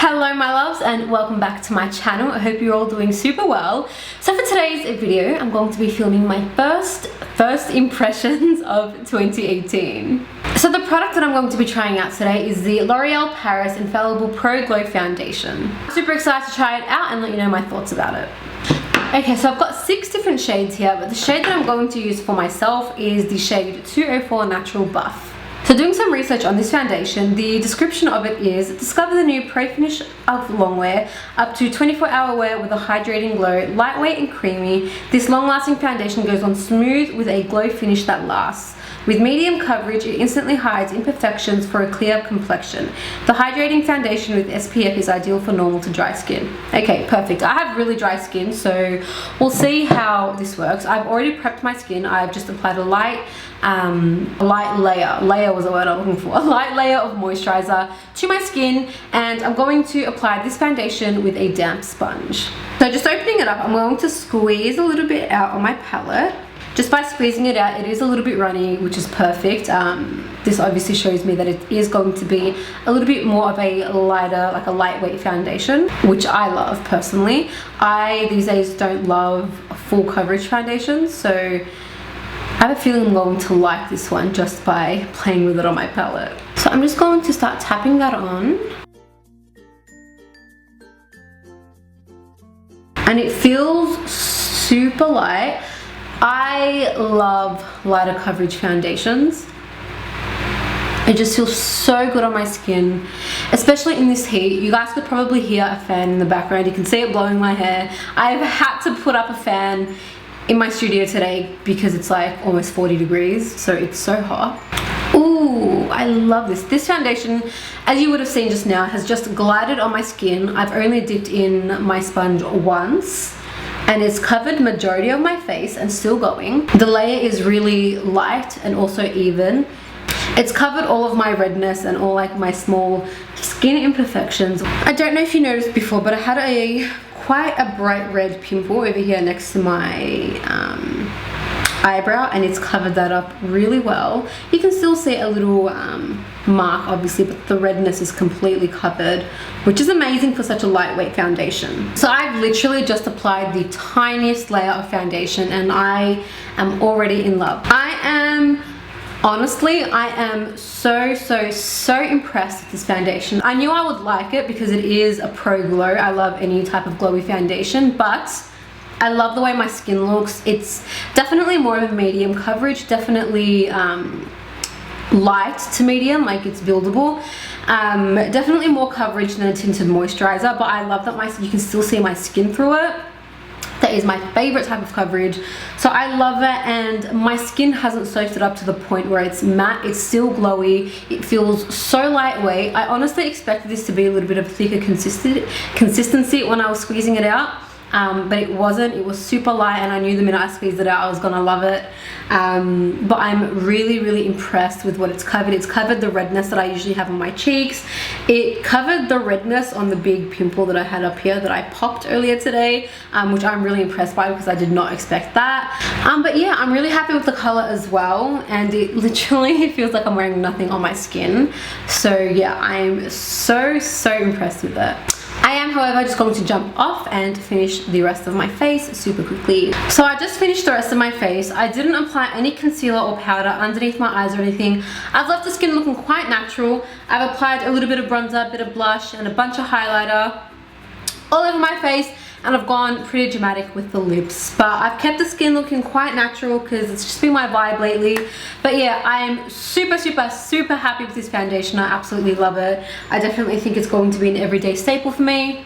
Hello my loves and welcome back to my channel. I hope you're all doing super well. So for today's video, I'm going to be filming my first impressions of 2018. So the product that I'm going to be trying out today is the L'Oreal Paris Infallible Pro Glow Foundation. I'm super excited to try it out and let you know my thoughts about it. Okay, so I've got 6 different shades here, but the shade that I'm going to use for myself is the shade 204 Natural Buff. So doing some research on this foundation, the description of it is, discover the new Pro Finish of Longwear, up to 24-hour wear with a hydrating glow, lightweight and creamy. This long-lasting foundation goes on smooth with a glow finish that lasts. With medium coverage, it instantly hides imperfections for a clear complexion. The hydrating foundation with SPF is ideal for normal to dry skin. Okay, perfect. I have really dry skin, so we'll see how this works. I've already prepped my skin. I've just applied a light layer was the word I'm looking for, a light layer of moisturizer to my skin, and I'm going to apply this foundation with a damp sponge. So just opening it up, I'm going to squeeze a little bit out on my palette. Just by squeezing it out, it is a little bit runny, which is perfect. This obviously shows me that it is going to be a little bit more of a lighter, like a lightweight foundation, which I love personally. I these days don't love full coverage foundations, so I have a feeling I'm going to like this one just by playing with it on my palette. So I'm just going to start tapping that on. And it feels super light. I love lighter coverage foundations. It just feels so good on my skin, especially in this heat. You guys could probably hear a fan in the background. You can see it blowing my hair. I've had to put up a fan in my studio today because it's like almost 40 degrees, so it's so hot. Ooh, I love this. This foundation, as you would have seen just now, has just glided on my skin. I've only dipped in my sponge once, and it's covered majority of my face and still going. The layer is really light and also even. It's covered all of my redness and all like my small skin imperfections. I don't know if you noticed before, but I had quite a bright red pimple over here next to my eyebrow, and it's covered that up really well. You can still see a little mark obviously, but the redness is completely covered, which is amazing for such a lightweight foundation. So I've literally just applied the tiniest layer of foundation and I am already in love. Honestly, I am so impressed with this foundation. I knew I would like it because it is a pro glow. I love any type of glowy foundation, but I love the way my skin looks. It's definitely more of a medium coverage, definitely light to medium, like it's buildable. Definitely more coverage than a tinted moisturizer, but I love that you can still see my skin through it. That is my favorite type of coverage, so I love it, and my skin hasn't soaked it up to the point where it's matte. It's still glowy. It feels so lightweight. I honestly expected this to be a little bit of thicker consistency when I was squeezing it out, but it wasn't. It was super light, and I knew the minute I squeezed it out I was gonna love it. But I'm really impressed with what it's covered. It's covered the redness that I usually have on my cheeks. It covered the redness on the big pimple that I had up here that I popped earlier today, which I'm really impressed by because I did not expect that. But yeah, I'm really happy with the color as well, and it literally feels like I'm wearing nothing on my skin. So yeah, I'm so impressed with it. I am, however, just going to jump off and finish the rest of my face super quickly. So I just finished the rest of my face. I didn't apply any concealer or powder underneath my eyes or anything. I've left the skin looking quite natural. I've applied a little bit of bronzer, a bit of blush, and a bunch of highlighter all over my face, and I've gone pretty dramatic with the lips, but I've kept the skin looking quite natural because it's just been my vibe lately. But yeah, I am super happy with this foundation. I absolutely love it. I definitely think it's going to be an everyday staple for me.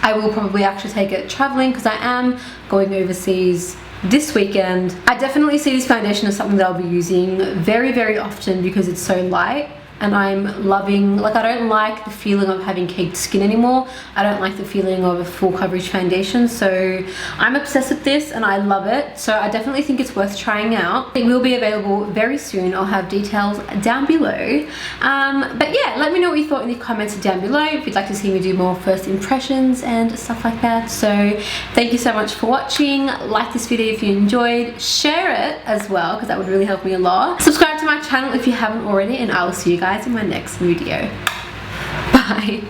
I will probably actually take it traveling because I am going overseas this weekend. I definitely see this foundation as something that I'll be using very often because it's so light. And I'm loving, like, I don't like the feeling of having caked skin anymore. I don't like the feeling of a full coverage foundation, so I'm obsessed with this and I love it. So I definitely think it's worth trying out. It will be available very soon. I'll have details down below. But yeah, let me know what you thought in the comments down below if you'd like to see me do more first impressions and stuff like that. So thank you so much for watching. Like this video if you enjoyed, share it as well because that would really help me a lot. Subscribe to my channel if you haven't already, and I will see you guys in my next video. Bye.